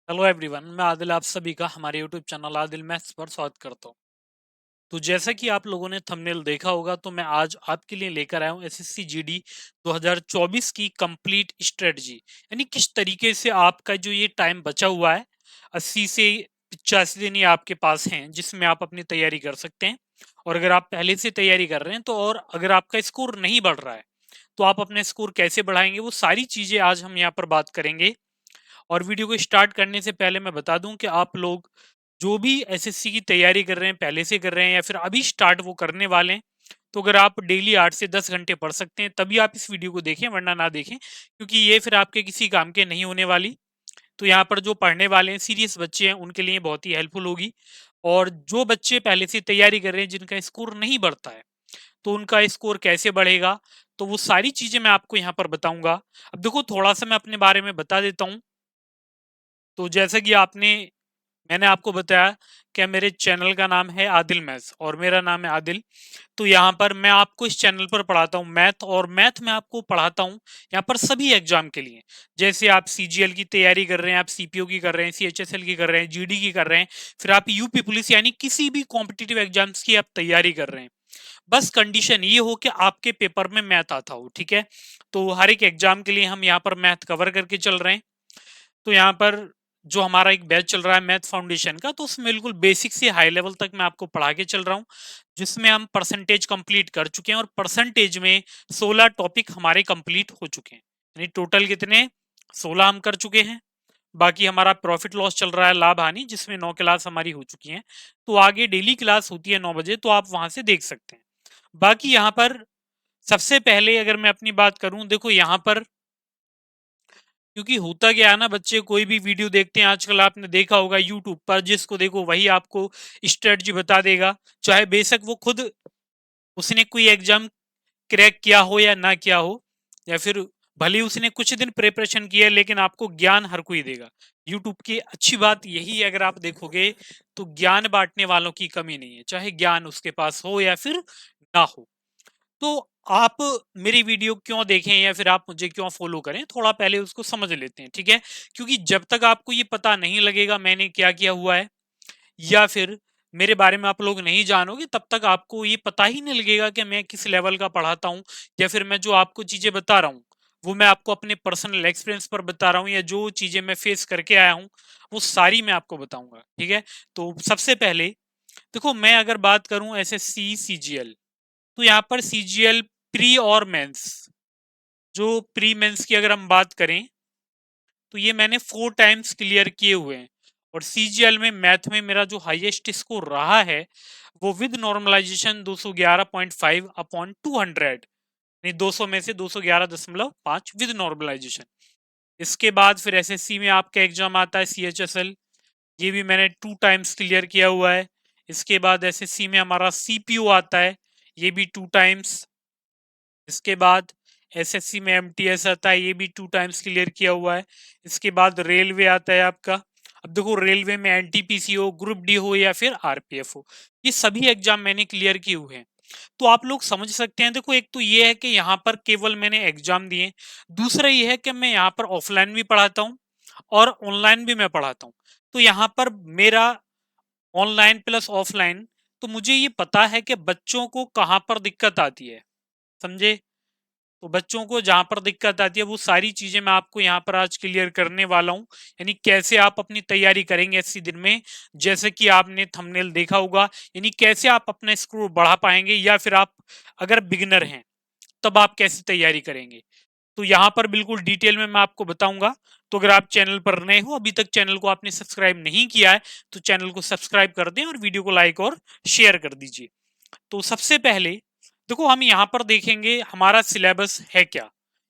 Hello everyone, मैं आदिल आप सभी का हमारे यूट्यूब चैनल आदिल मैथ्स पर स्वागत करता हूँ। तो जैसा कि आप लोगों ने थंबनेल देखा होगा, तो मैं आज आपके लिए लेकर आया हूँ एसएससी जीडी 2024 की कंप्लीट स्ट्रेटजी। यानी किस तरीके से आपका जो ये टाइम बचा हुआ है, 80 से 85 दिन ये आपके पास हैं, जिसमें आप अपनी तैयारी कर सकते हैं। और अगर आप पहले से तैयारी कर रहे हैं तो, और अगर आपका स्कोर नहीं बढ़ रहा है तो आप अपने स्कोर कैसे बढ़ाएंगे, वो सारी चीजें आज हम यहाँ पर बात करेंगे। और वीडियो को स्टार्ट करने से पहले मैं बता दूं कि आप लोग जो भी एसएससी की तैयारी कर रहे हैं, पहले से कर रहे हैं या फिर अभी स्टार्ट वो करने वाले हैं, तो अगर आप डेली 8 से 10 घंटे पढ़ सकते हैं तभी आप इस वीडियो को देखें, वरना ना देखें, क्योंकि ये फिर आपके किसी काम के नहीं होने वाली। तो यहाँ पर जो पढ़ने वाले हैं, सीरियस बच्चे हैं, उनके लिए बहुत ही हेल्पफुल होगी। और जो बच्चे पहले से तैयारी कर रहे हैं, जिनका स्कोर नहीं बढ़ता है, तो उनका स्कोर कैसे बढ़ेगा, तो वो सारी चीजें मैं आपको यहाँ पर बताऊंगा। अब देखो, थोड़ा सा मैं अपने बारे में बता देता हूँ। तो जैसे कि मैंने आपको बताया कि मेरे चैनल का नाम है आदिल मैथ्स और मेरा नाम है आदिल। तो यहाँ पर मैं आपको इस चैनल पर पढ़ाता हूँ मैथ, और मैथ में आपको पढ़ाता हूँ यहाँ पर सभी एग्जाम के लिए। जैसे आप सीजीएल की तैयारी कर रहे हैं, आप सीपीओ की कर रहे हैं, सीएचएसएल की कर रहे हैं, जीडी की कर रहे हैं, फिर आप यूपी पुलिस यानी किसी भी कॉम्पिटिटिव एग्जाम्स की आप तैयारी कर रहे हैं। बस कंडीशन ये हो कि आपके पेपर में मैथ आता हो, ठीक है। तो हर एक एग्जाम के लिए हम यहाँ पर मैथ कवर करके चल रहे हैं। तो यहाँ पर जो हमारा एक बैच चल रहा है मैथ फाउंडेशन का, तो उसमें बिल्कुल बेसिक से हाई लेवल तक मैं आपको पढ़ा के चल रहा हूँ, जिसमें हम परसेंटेज कंप्लीट कर चुके हैं। और परसेंटेज में 16 टॉपिक हमारे कंप्लीट हो चुके हैं। यानी टोटल कितने, 16 हम कर चुके हैं। बाकी हमारा प्रॉफिट लॉस चल रहा है, लाभ हानि, जिसमें 9 क्लास हमारी हो चुकी हैं। तो आगे डेली क्लास होती है 9 बजे, तो आप वहां से देख सकते हैं। बाकी यहाँ पर सबसे पहले अगर मैं अपनी बात करूं, देखो यहाँ पर क्योंकि होता क्या है ना, बच्चे कोई भी वीडियो देखते हैं आजकल, आपने देखा होगा यूट्यूब पर, जिसको देखो वही आपको स्ट्रेटजी बता देगा। चाहे बेशक वो खुद उसने कोई एग्जाम क्रैक किया हो या ना किया हो, या फिर भले उसने कुछ दिन प्रिपरेशन किया, लेकिन आपको ज्ञान हर कोई देगा। यूट्यूब की अच्छी बात यही है, अगर आप देखोगे तो ज्ञान बांटने वालों की कमी नहीं है, चाहे ज्ञान उसके पास हो या फिर ना हो। तो आप मेरी वीडियो क्यों देखें या फिर आप मुझे क्यों फॉलो करें, थोड़ा पहले उसको समझ लेते हैं, ठीक है। क्योंकि जब तक आपको ये पता नहीं लगेगा मैंने क्या किया हुआ है, या फिर मेरे बारे में आप लोग नहीं जानोगे, तब तक आपको ये पता ही नहीं लगेगा कि मैं किस लेवल का पढ़ाता हूँ, या फिर मैं जो आपको चीजें बता रहा हूँ वो मैं आपको अपने पर्सनल एक्सपीरियंस पर बता रहा हूँ, या जो चीजें मैं फेस करके आया हूँ वो सारी मैं आपको बताऊंगा, ठीक है। तो सबसे पहले देखो, मैं अगर बात करूं एसएससी सीजीएल, तो यहाँ पर सीजीएल प्री और मेंस, जो प्री मेंस की अगर हम बात करें, तो ये मैंने 4 टाइम्स क्लियर किए हुए हैं। और सीजीएल में मैथ में मेरा जो हाईएस्ट स्कोर रहा है, वो विद नॉर्मलाइजेशन 211.5 अपॉन 200, नहीं 200 में से 211.5 विद नॉर्मलाइजेशन। इसके बाद फिर एसएससी में आपका एग्जाम आता है सीएचएसएल, ये भी मैंने 2 टाइम्स क्लियर किया हुआ है। इसके बाद एसएससी में हमारा सीपीओ आता है, ये भी 2 टाइम्स। इसके बाद एसएससी में एमटीएस आता है, ये भी 2 टाइम्स क्लियर किया हुआ है। इसके बाद रेलवे आता है आपका। अब देखो, रेलवे में एनटीपीसी हो, ग्रुप डी हो या फिर आरपीएफ हो, ये सभी एग्जाम मैंने क्लियर किए हुए हैं। तो आप लोग समझ सकते हैं। देखो, एक तो ये है कि यहाँ पर केवल मैंने एग्जाम दिए, दूसरा ये है कि मैं यहाँ पर ऑफलाइन भी पढ़ाता हूँ और ऑनलाइन भी मैं पढ़ाता हूँ। तो यहाँ पर मेरा ऑनलाइन प्लस ऑफलाइन, तो मुझे ये पता है कि बच्चों को कहाँ पर दिक्कत आती है, समझे। तो बच्चों को जहां पर दिक्कत आती है, वो सारी चीजें मैं आपको यहाँ पर आज क्लियर करने वाला हूँ। यानी कैसे आप अपनी तैयारी करेंगे 80 दिन में, जैसे कि आपने थंबनेल देखा होगा। यानी कैसे आप अपना स्कोर बढ़ा पाएंगे, या फिर आप अगर बिगिनर हैं तब आप कैसे तैयारी करेंगे, तो यहाँ पर बिल्कुल डिटेल में मैं आपको बताऊंगा। तो अगर आप चैनल पर नए हो, अभी तक चैनल को आपने सब्सक्राइब नहीं किया है, तो चैनल को सब्सक्राइब कर दें और वीडियो को लाइक और शेयर कर दीजिए। तो सबसे पहले देखो, हम यहाँ पर देखेंगे हमारा सिलेबस है क्या,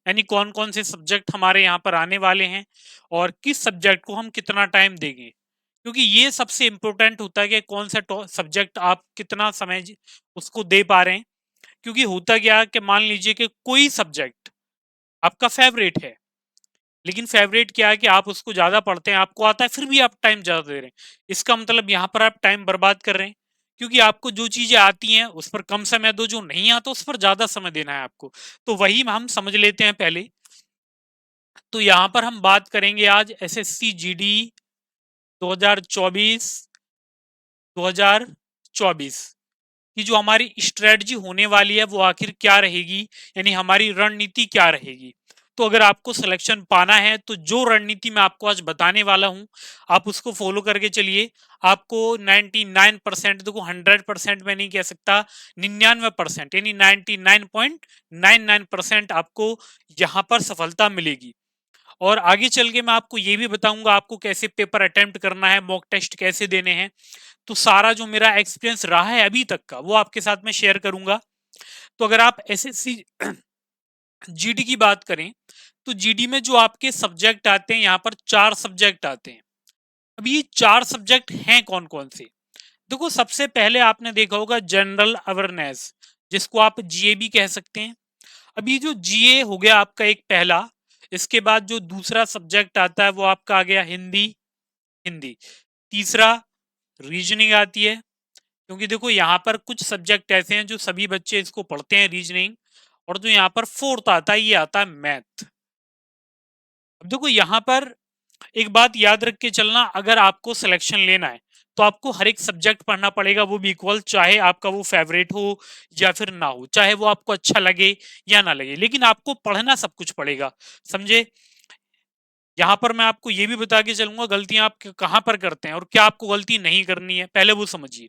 यानी कौन कौन से सब्जेक्ट हमारे यहाँ पर आने वाले हैं, और किस सब्जेक्ट को हम कितना टाइम देंगे। क्योंकि ये सबसे इंपॉर्टेंट होता है कि कौन सा सब्जेक्ट आप कितना समय उसको दे पा रहे हैं। क्योंकि होता क्या है कि मान लीजिए कि कोई सब्जेक्ट आपका फेवरेट है, लेकिन फेवरेट क्या है कि आप उसको ज्यादा पढ़ते हैं, आपको आता है, फिर भी आप टाइम ज्यादा दे रहे हैं, इसका मतलब यहाँ पर आप टाइम बर्बाद कर रहे हैं। क्योंकि आपको जो चीजें आती हैं उस पर कम समय दो, जो नहीं आता उस पर ज्यादा समय देना है आपको। तो वही हम समझ लेते हैं पहले। तो यहाँ पर हम बात करेंगे आज एसएससी जीडी 2024 2024 कि जो हमारी स्ट्रेटजी होने वाली है वो आखिर क्या रहेगी, यानी हमारी रणनीति क्या रहेगी। तो अगर आपको सिलेक्शन पाना है तो जो रणनीति मैं आपको आज बताने वाला हूं आप उसको फॉलो करके चलिए। आपको 99% देखो 100% मैं नहीं कह सकता, 99% यानी 99.99% आपको यहां पर सफलता मिलेगी। और आगे चल के मैं आपको ये भी बताऊंगा आपको कैसे पेपर अटेम्प्ट करना है, मॉक टेस्ट कैसे देने हैं। तो सारा जो मेरा एक्सपीरियंस रहा है अभी तक का वो आपके साथ में शेयर करूंगा। तो अगर आप एसएससी जीडी की बात करें तो जीडी में जो आपके सब्जेक्ट आते हैं यहाँ पर 4 सब्जेक्ट आते हैं। अब ये 4 सब्जेक्ट हैं कौन कौन से? देखो सबसे पहले आपने देखा होगा जनरल अवेयरनेस, जिसको आप जीए भी कह सकते हैं। अब ये जो जीए हो गया आपका एक पहला, इसके बाद जो दूसरा सब्जेक्ट आता है वो आपका आ गया हिंदी। हिंदी तीसरा रीजनिंग आती है, क्योंकि देखो यहाँ पर कुछ सब्जेक्ट ऐसे हैं जो सभी बच्चे इसको पढ़ते हैं रीजनिंग। और जो यहाँ पर फोर्थ आता है ये आता है मैथ। अब देखो यहाँ पर एक बात याद रख के चलना, अगर आपको सिलेक्शन लेना है तो आपको हर एक सब्जेक्ट पढ़ना पड़ेगा, वो भी इक्वल, चाहे आपका वो फेवरेट हो या फिर ना हो, चाहे वो आपको अच्छा लगे या ना लगे, लेकिन आपको पढ़ना सब कुछ पड़ेगा। समझे? यहाँ पर मैं आपको ये भी बता के चलूंगा गलतियां आप कहाँ पर करते हैं और क्या आपको गलती नहीं करनी है, पहले वो समझिए।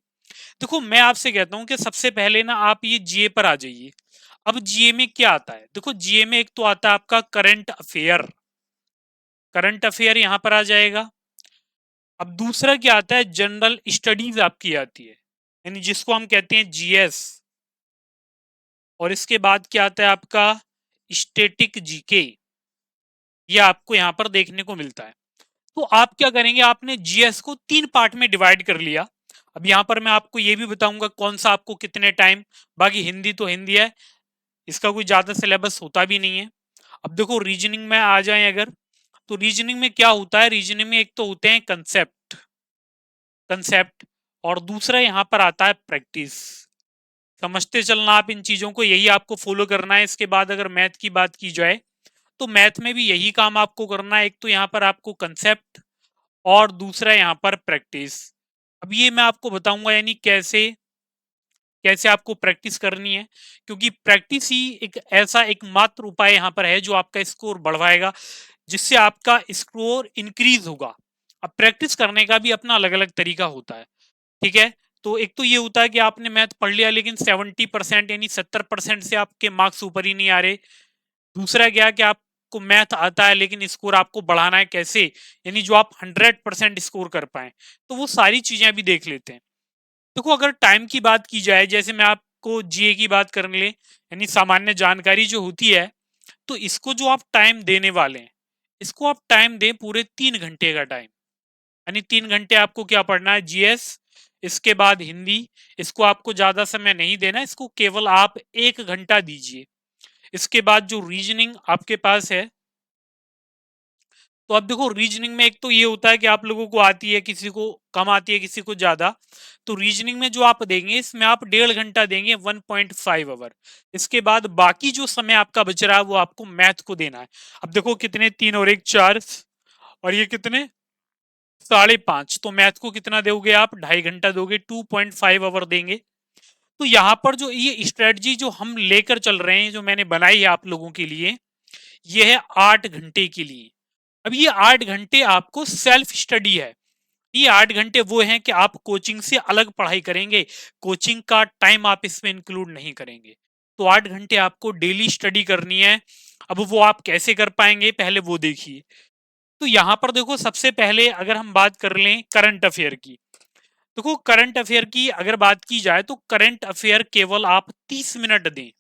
देखो मैं आपसे कहता हूं कि सबसे पहले ना आप ये जीए पर आ जाइए। अब जीए में क्या आता है? देखो जीए में एक तो आता है आपका करंट अफेयर, करंट अफेयर यहां पर आ जाएगा। अब दूसरा क्या आता है? जनरल स्टडीज आपकी आती है, यानी जिसको हम कहते हैं जीएस। और इसके बाद क्या आता है आपका स्टैटिक जीके, ये आपको यहां पर देखने को मिलता है। तो आप क्या करेंगे, आपने जीएस को 3 पार्ट में डिवाइड कर लिया। अब यहां पर मैं आपको ये भी बताऊंगा कौन सा आपको कितने टाइम। बाकी हिंदी तो हिंदी है, इसका कोई ज्यादा सिलेबस होता भी नहीं है। अब देखो रीजनिंग में आ जाए अगर, तो रीजनिंग में क्या होता है? रीजनिंग में एक तो होते हैं कंसेप्ट, कंसेप्ट, और दूसरा यहां पर आता है प्रैक्टिस। समझते चलना आप इन चीजों को, यही आपको फॉलो करना है। इसके बाद अगर मैथ की बात की जाए तो मैथ में भी यही काम आपको करना है, एक तो यहाँ पर आपको कंसेप्ट और दूसरा यहाँ पर प्रैक्टिस। अब ये मैं आपको बताऊंगा यानी कैसे कैसे आपको प्रैक्टिस करनी है, क्योंकि प्रैक्टिस ही एक ऐसा एकमात्र उपाय यहाँ पर है जो आपका स्कोर बढ़वाएगा, जिससे आपका स्कोर इंक्रीज होगा। अब प्रैक्टिस करने का भी अपना अलग अलग तरीका होता है, ठीक है। तो एक तो ये होता है कि आपने मैथ पढ़ लिया लेकिन 70% यानी 70% से आपके मार्क्स ऊपर ही नहीं आ रहे। दूसरा क्या कि आपको मैथ आता है लेकिन स्कोर आपको बढ़ाना है कैसे, यानी जो आप 100% स्कोर कर पाए। तो वो सारी चीजें अभी देख लेते हैं। देखो अगर टाइम की बात की जाए, जैसे मैं आपको जीए की बात करने ले, यानी सामान्य जानकारी जो होती है, तो इसको जो आप टाइम देने वाले हैं, इसको आप टाइम दें पूरे 3 घंटे का टाइम। यानी 3 घंटे आपको क्या पढ़ना है? जीएस, इसके बाद हिंदी। इसको आपको ज्यादा समय नहीं देना, इसको केवल आप 1 घंटा दीजिए। इसके बाद जो रीजनिंग आपके पास है, तो अब देखो रीजनिंग में एक तो ये होता है कि आप लोगों को आती है, किसी को कम आती है किसी को ज्यादा। तो रीजनिंग में जो आप देंगे इसमें आप 1.5 घंटा देंगे, 1.5 आवर। इसके बाद बाकी जो समय आपका बच रहा है वो आपको मैथ को देना है। अब देखो कितने, 3 और 1 4, और ये कितने 5.5, तो मैथ को कितना दोगे आप? 2.5 घंटा दोगे, 2.5 आवर देंगे। तो यहाँ पर जो ये स्ट्रेटजी जो हम लेकर चल रहे हैं, जो मैंने बनाई है आप लोगों के लिए, ये है 8 घंटे के लिए। अब ये 8 घंटे आपको सेल्फ स्टडी है। ये 8 घंटे वो हैं कि आप कोचिंग से अलग पढ़ाई करेंगे, कोचिंग का टाइम आप इसमें इंक्लूड नहीं करेंगे। तो 8 घंटे आपको डेली स्टडी करनी है। अब वो आप कैसे कर पाएंगे पहले वो देखिए। तो यहां पर देखो सबसे पहले अगर हम बात कर लें करंट अफेयर की, देखो करंट अफेयर की अगर बात की जाए तो करंट अफेयर केवल आप 30 मिनट दें।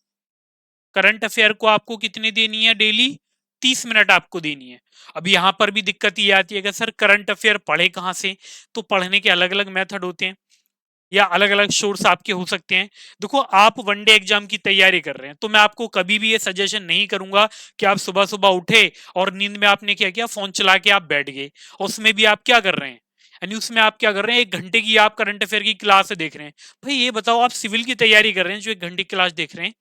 करंट अफेयर को आपको कितनी देनी है? डेली 30 मिनट आपको देनी है। अब यहां पर भी दिक्कत ये आती है कि सर करंट अफेयर पढ़े कहां से? तो पढ़ने के अलग अलग मेथड होते हैं या अलग अलग सोर्स आपके हो सकते हैं। देखो आप वनडे एग्जाम की तैयारी कर रहे हैं तो मैं आपको कभी भी ये सजेशन नहीं करूंगा कि आप सुबह सुबह उठे और नींद में आपने क्या किया, फोन चला के आप बैठ गए। उसमें भी आप क्या कर रहे हैं, यानी उसमें आप क्या कर रहे हैं, 1 घंटे की आप करंट अफेयर की क्लास देख रहे हैं। भाई ये बताओ, आप सिविल की तैयारी कर रहे हैं जो 1 घंटे की क्लास देख रहे हैं?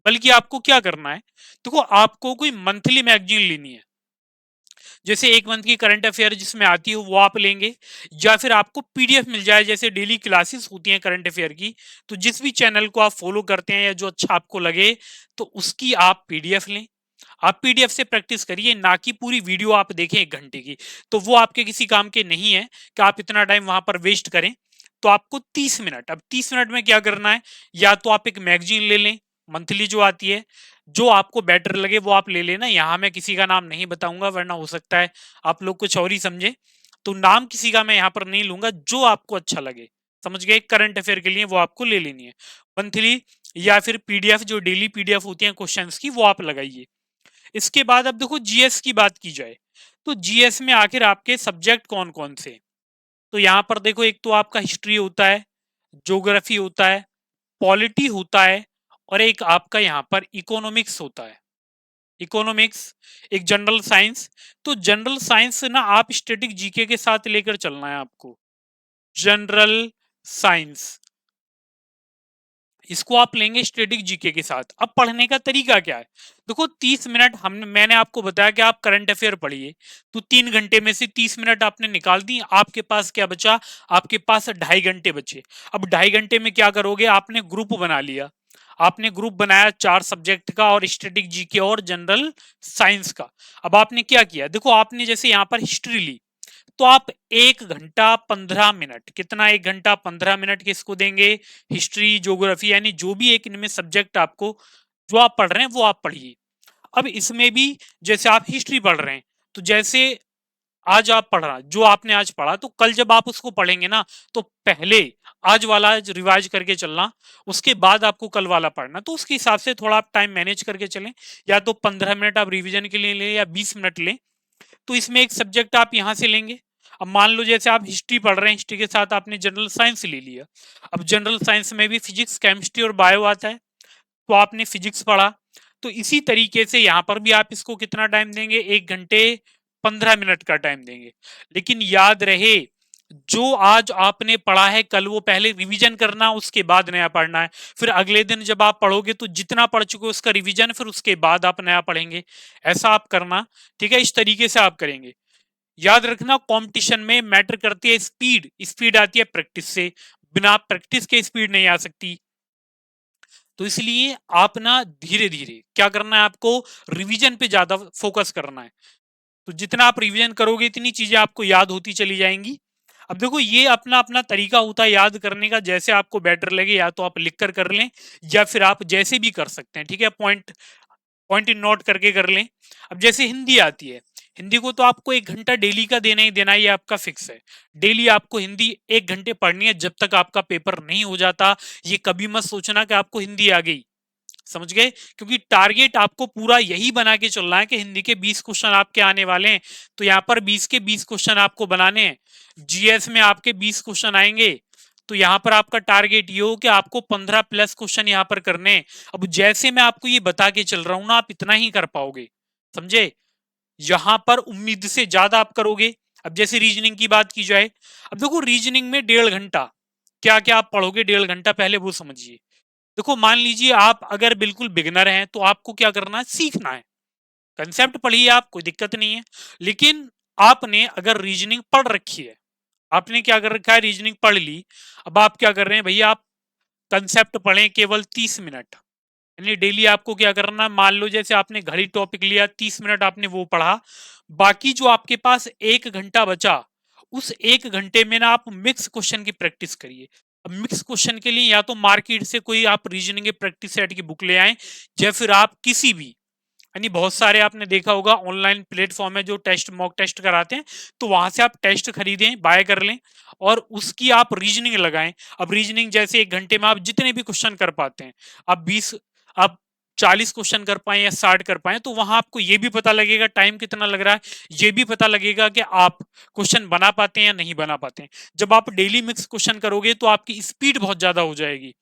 बल्कि आपको क्या करना है, देखो आपको कोई मंथली मैगजीन लेनी है। जैसे एक मंथ की करंट अफेयर जिसमें आती है वो आप लेंगे, या फिर आपको पीडीएफ मिल जाए जैसे डेली क्लासेस होती हैं करंट अफेयर की, तो जिस भी चैनल को आप फॉलो करते हैं या जो अच्छा आपको लगे तो उसकी आप पीडीएफ लें। आप पीडीएफ से प्रैक्टिस करिए, ना कि पूरी वीडियो आप देखें 1 घंटे की, तो वो आपके किसी काम के नहीं है कि आप इतना टाइम वहां पर वेस्ट करें। तो आपको 30 मिनट, अब 30 मिनट में क्या करना है, या तो आप एक मैगजीन ले लें मंथली जो आती है, जो आपको बेटर लगे वो आप ले लेना। यहाँ मैं किसी का नाम नहीं बताऊंगा वरना हो सकता है आप लोग कुछ और ही समझे, तो नाम किसी का मैं यहाँ पर नहीं लूंगा, जो आपको अच्छा लगे, समझ गए, करंट अफेयर के लिए वो आपको ले लेनी है मंथली, या फिर पीडीएफ जो डेली पीडीएफ होती है क्वेश्चंस की वो आप लगाइए। इसके बाद अब देखो जीएस की बात की जाए, तो जीएस में आखिर आपके सब्जेक्ट कौन कौन से, तो यहाँ पर देखो एक तो आपका हिस्ट्री होता है, ज्योग्राफी होता है, पॉलिटी होता है, और एक आपका यहाँ पर इकोनॉमिक्स होता है। इकोनॉमिक्स, एक जनरल साइंस। तो जनरल साइंस ना आप स्टैटिक जीके के साथ लेकर चलना है आपको, जनरल साइंस इसको आप लेंगे स्टैटिक जीके के साथ। अब पढ़ने का तरीका क्या है, देखो 30 मिनट मैंने आपको बताया कि आप करंट अफेयर पढ़िए, तो 3 घंटे में से 30 मिनट आपने निकाल दी, आपके पास क्या बचा, आपके पास 2.5 घंटे बचे। अब 2.5 घंटे में क्या करोगे, आपने ग्रुप बना लिया, आपने ग्रुप बनाया 4 सब्जेक्ट का और स्टैटिक जीके और जनरल साइंस का। अब आपने क्या किया, देखो आपने जैसे यहाँ पर हिस्ट्री ली, तो आप 1 घंटा 15 मिनट, कितना 1 घंटा 15 मिनट किसको देंगे, हिस्ट्री ज्योग्राफी, यानी जो भी एक इनमें सब्जेक्ट आपको जो आप पढ़ रहे हैं वो आप पढ़िए। अब इसमें भी जैसे आप हिस्ट्री पढ़ रहे हैं, तो जैसे आज आप पढ़ रहा, जो आपने आज पढ़ा, तो कल जब आप उसको पढ़ेंगे ना, तो पहले आज वाला रिवाइज करके चलना, उसके बाद आपको कल वाला पढ़ना, तो उसके हिसाब से थोड़ा आप टाइम मैनेज करके चलें, या तो 15 मिनट आप रिवीजन के लिए लें या 20 मिनट लें। तो इसमें एक सब्जेक्ट आप यहाँ से लेंगे। अब मान लो जैसे आप हिस्ट्री पढ़ रहे हैं, हिस्ट्री के साथ आपने जनरल साइंस ले लिया, अब जनरल साइंस में भी फिजिक्स केमिस्ट्री और बायो आता है, तो आपने फिजिक्स पढ़ा, तो इसी तरीके से यहाँ पर भी आप इसको कितना टाइम देंगे, 1 घंटे 15 मिनट का टाइम देंगे। लेकिन याद रहे, जो आज आपने पढ़ा है कल वो पहले रिवीजन करना, उसके बाद नया पढ़ना है। फिर अगले दिन जब आप पढ़ोगे तो जितना पढ़ चुके हो उसका रिवीजन, फिर उसके बाद आप नया पढ़ेंगे, ऐसा आप करना। ठीक है, इस तरीके से आप करेंगे। याद रखना, कंपटीशन में मैटर करती है स्पीड, स्पीड आती है प्रैक्टिस से, बिना प्रैक्टिस के स्पीड नहीं आ सकती। तो इसलिए आप ना धीरे धीरे क्या करना है, आपको रिवीजन पे ज्यादा फोकस करना है। तो जितना आप रिवीजन करोगे इतनी चीजें आपको याद होती चली जाएंगी। अब देखो ये अपना अपना तरीका होता है याद करने का, जैसे आपको बेटर लगे, या तो आप लिख कर लें, या फिर आप जैसे भी कर सकते हैं। ठीक है, पॉइंट पॉइंट इन नोट करके कर लें। अब जैसे हिंदी आती है, हिंदी को तो आपको 1 घंटा डेली का देना ही देना, ये आपका फिक्स है। डेली आपको हिंदी 1 घंटे पढ़नी है जब तक आपका पेपर नहीं हो जाता। ये कभी मत सोचना कि आपको हिंदी आ गई, समझ गए, क्योंकि टारगेट आपको पूरा यही बना के चलना है कि हिंदी के 20 क्वेश्चन आपके आने वाले हैं, तो यहाँ पर 20 के 20 क्वेश्चन आपको बनाने हैं। जीएस में आपके 20 क्वेश्चन आएंगे, तो यहाँ पर आपका टारगेट ये हो कि आपको 15+ क्वेश्चन यहाँ पर करने हैं। अब जैसे मैं आपको ये बता के चल रहा हूं ना, आप इतना ही कर पाओगे, समझे, यहां पर उम्मीद से ज्यादा आप करोगे। अब जैसे रीजनिंग की बात की जाए, अब देखो रीजनिंग में 1.5 घंटा क्या क्या आप पढ़ोगे, 1.5 घंटा पहले वो समझिए। देखो मान लीजिए आप अगर बिल्कुल बिगनर हैं, तो आपको क्या करना है, सीखना है, कंसेप्ट पढ़िए आप, कोई दिक्कत नहीं है। लेकिन आपने अगर रीजनिंग पढ़ रखी है, आपने क्या कर रखा है, रीजनिंग पढ़ ली, अब आप क्या कर रहे हैं भैया, आप कंसेप्ट पढ़ें केवल 30 मिनट, यानी डेली आपको क्या करना है, मान लो जैसे आपने घड़ी टॉपिक लिया, 30 मिनट आपने वो पढ़ा, बाकी जो आपके पास 1 घंटा बचा, उस 1 घंटे में ना आप मिक्स क्वेश्चन की प्रैक्टिस करिए। अब मिक्स क्वेश्चन के लिए या तो मार्केट से कोई आप रीजनिंग के प्रैक्टिस सेट की बुक ले आए, या फिर आप किसी भी, यानी बहुत सारे आपने देखा होगा ऑनलाइन प्लेटफॉर्म है जो टेस्ट मॉक टेस्ट कराते हैं, तो वहां से आप टेस्ट खरीदें, बाय कर लें, और उसकी आप रीजनिंग लगाएं। अब रीजनिंग जैसे 1 घंटे में आप जितने भी क्वेश्चन कर पाते हैं, आप 20, आप 40 क्वेश्चन कर पाए या 60 कर पाए, तो वहां आपको ये भी पता लगेगा टाइम कितना लग रहा है, ये भी पता लगेगा कि आप क्वेश्चन बना पाते हैं या नहीं बना पाते हैं। जब आप डेली मिक्स क्वेश्चन करोगे तो आपकी स्पीड बहुत ज्यादा हो जाएगी।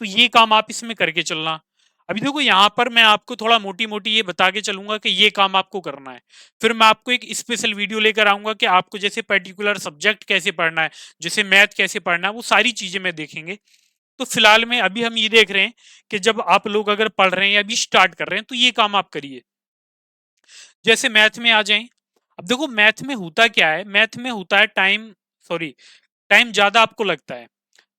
तो ये काम आप इसमें करके चलना। अभी देखो यहाँ पर मैं आपको थोड़ा मोटी मोटी ये बता के चलूंगा कि ये काम आपको करना है, फिर मैं आपको एक स्पेशल वीडियो लेकर आऊंगा कि आपको जैसे पर्टिकुलर सब्जेक्ट कैसे पढ़ना है, जैसे मैथ कैसे पढ़ना है, वो सारी चीजें मैं देखेंगे। तो फिलहाल में अभी हम ये देख रहे हैं कि जब आप लोग अगर पढ़ रहे हैं या अभी स्टार्ट कर रहे हैं, तो ये काम आप करिए। जैसे मैथ में आ जाएं, अब देखो मैथ में होता क्या है, मैथ में होता है टाइम ज्यादा आपको लगता है,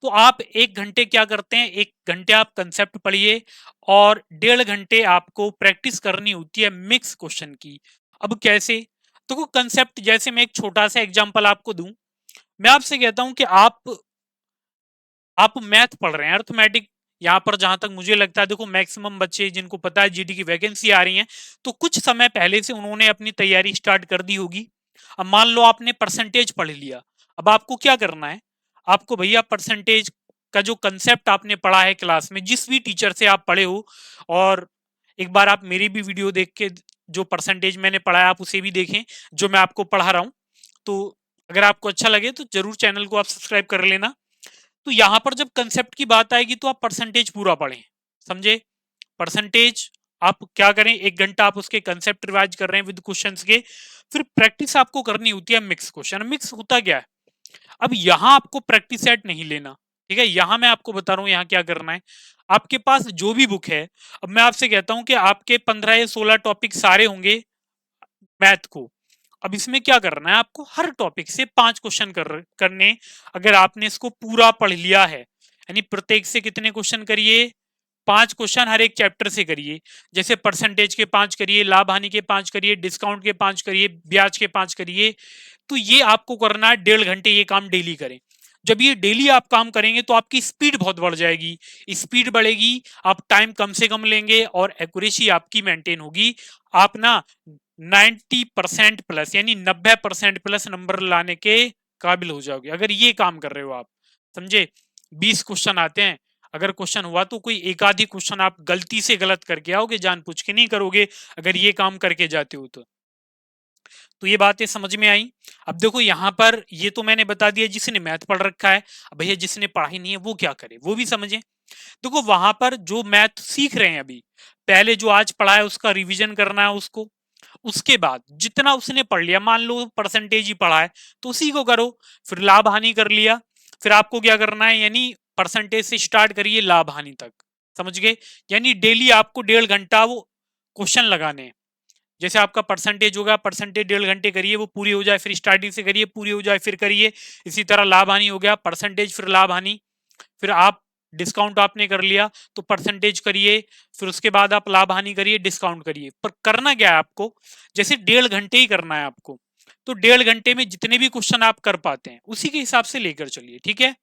तो आप 1 घंटे क्या करते हैं, 1 घंटे आप कंसेप्ट पढ़िए और 1.5 घंटे आपको प्रैक्टिस करनी होती है मिक्स क्वेश्चन की। अब कैसे? तो कंसेप्ट, जैसे मैं एक छोटा सा एग्जांपल आपको दूं, मैं आपसे कहता हूं कि आप मैथ पढ़ रहे हैं, अर्थमेटिक। यहाँ पर जहां तक मुझे लगता है, देखो मैक्सिमम बच्चे जिनको पता है जीडी की वैकेंसी आ रही है, तो कुछ समय पहले से उन्होंने अपनी तैयारी स्टार्ट कर दी होगी। अब मान लो आपने परसेंटेज पढ़ लिया, अब आपको क्या करना है, आपको भैया परसेंटेज का जो कंसेप्ट आपने पढ़ा है क्लास में, जिस भी टीचर से आप पढ़े हो, और एक बार आप मेरी भी वीडियो देख के जो परसेंटेज मैंने पढ़ा है आप उसे भी देखें, जो मैं आपको पढ़ा रहा हूं। तो अगर आपको अच्छा लगे तो जरूर चैनल को आप सब्सक्राइब कर लेना। तो यहां पर जब कंसेप्ट की बात आएगी तो आप परसेंटेज पूरा पढ़ें, समझे? परसेंटेज आप क्या करें, 1 घंटा आप उसके कंसेप्ट रिवाइज कर रहे हैं विद क्वेश्चंस के, फिर प्रैक्टिस आपको करनी होती है मिक्स क्वेश्चन। मिक्स होता क्या है, अब यहां आपको प्रैक्टिस सेट नहीं लेना, ठीक है? यहां मैं आपको बता रहा हूं यहां क्या करना है। आपके पास जो भी बुक है, अब मैं आपसे कहता हूं कि आपके 15 या 16 टॉपिक सारे होंगे मैथ को। अब इसमें क्या करना है, आपको हर टॉपिक से 5 क्वेश्चन करने। अगर आपने इसको पूरा पढ़ लिया है, यानी प्रत्येक से कितने क्वेश्चन करिए, 5 क्वेश्चन हर एक चैप्टर से करिए। जैसे परसेंटेज के 5 करिए, लाभ हानि के 5 करिए, डिस्काउंट के 5 करिए, ब्याज के 5 करिए। तो ये आपको करना है, 1.5 घंटे ये काम डेली करें। जब ये डेली आप काम करेंगे तो आपकी स्पीड बहुत बढ़ जाएगी, स्पीड बढ़ेगी, आप टाइम कम से कम लेंगे और एक्यूरेसी आपकी मेंटेन होगी। आप ना 90% प्लस, यानी 90% प्लस नंबर लाने के काबिल हो जाओगे अगर ये काम कर रहे हो आप, समझे? 20 क्वेश्चन आते हैं, अगर क्वेश्चन हुआ तो कोई एक आधी क्वेश्चन आप गलती से गलत करके आओगे, जानबूझ के नहीं करोगे, अगर ये काम करके जाते हो तो ये बातें समझ में आई। अब देखो यहाँ पर ये तो मैंने बता दिया जिसने मैथ पढ़ रखा है। अब भैया जिसने पढ़ाई नहीं है वो क्या करे, वो भी समझे। देखो वहां पर जो मैथ सीख रहे हैं अभी, पहले जो आज पढ़ा है उसका रिवीजन करना है उसको। उसके बाद जितना उसने पढ़ लिया, मान लो परसेंटेज ही पढ़ा है तो उसी को करो। फिर लाभ हानि कर लिया, फिर आपको क्या करना है, यानी परसेंटेज से स्टार्ट करिए लाभ हानि तक, समझ गए? यानी डेली आपको 1.5 घंटा वो क्वेश्चन लगाने हैं। जैसे आपका परसेंटेज होगा, परसेंटेज 1.5 घंटे करिए, वो पूरी हो जाए फिर स्टार्टिंग से करिए, पूरी हो जाए फिर करिए। इसी तरह लाभ हानि हो गया, परसेंटेज फिर लाभ हानि, फिर आप डिस्काउंट आपने कर लिया तो परसेंटेज करिए, फिर उसके बाद आप लाभ हानि करिए, डिस्काउंट करिए। पर करना क्या है आपको, जैसे 1.5 घंटे ही करना है आपको, तो 1.5 घंटे में जितने भी क्वेश्चन आप कर पाते हैं उसी के हिसाब से लेकर चलिए, ठीक है?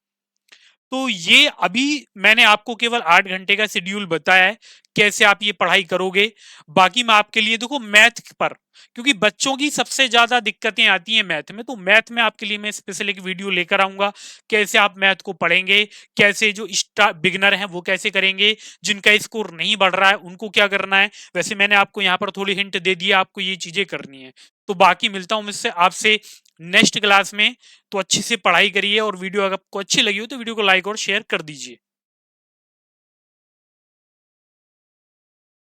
तो ये अभी मैंने आपको केवल 8 घंटे का शेड्यूल बताया है, कैसे आप ये पढ़ाई करोगे। बाकी मैं आपके लिए देखो मैथ पर, क्योंकि बच्चों की सबसे ज्यादा दिक्कतें आती हैं मैथ में, तो मैथ में आपके लिए मैं स्पेशल एक वीडियो लेकर आऊंगा, कैसे आप मैथ को पढ़ेंगे, कैसे जो बिगनर हैं वो कैसे करेंगे, जिनका स्कोर नहीं बढ़ रहा है उनको क्या करना है। वैसे मैंने आपको यहाँ पर थोड़ी हिंट दे दी, आपको ये चीजें करनी है। तो बाकी मिलता हूं मुझसे आपसे नेक्स्ट क्लास में। तो अच्छे से पढ़ाई करिए, और वीडियो अगर आपको अच्छी लगी हो तो वीडियो को लाइक और शेयर कर दीजिए।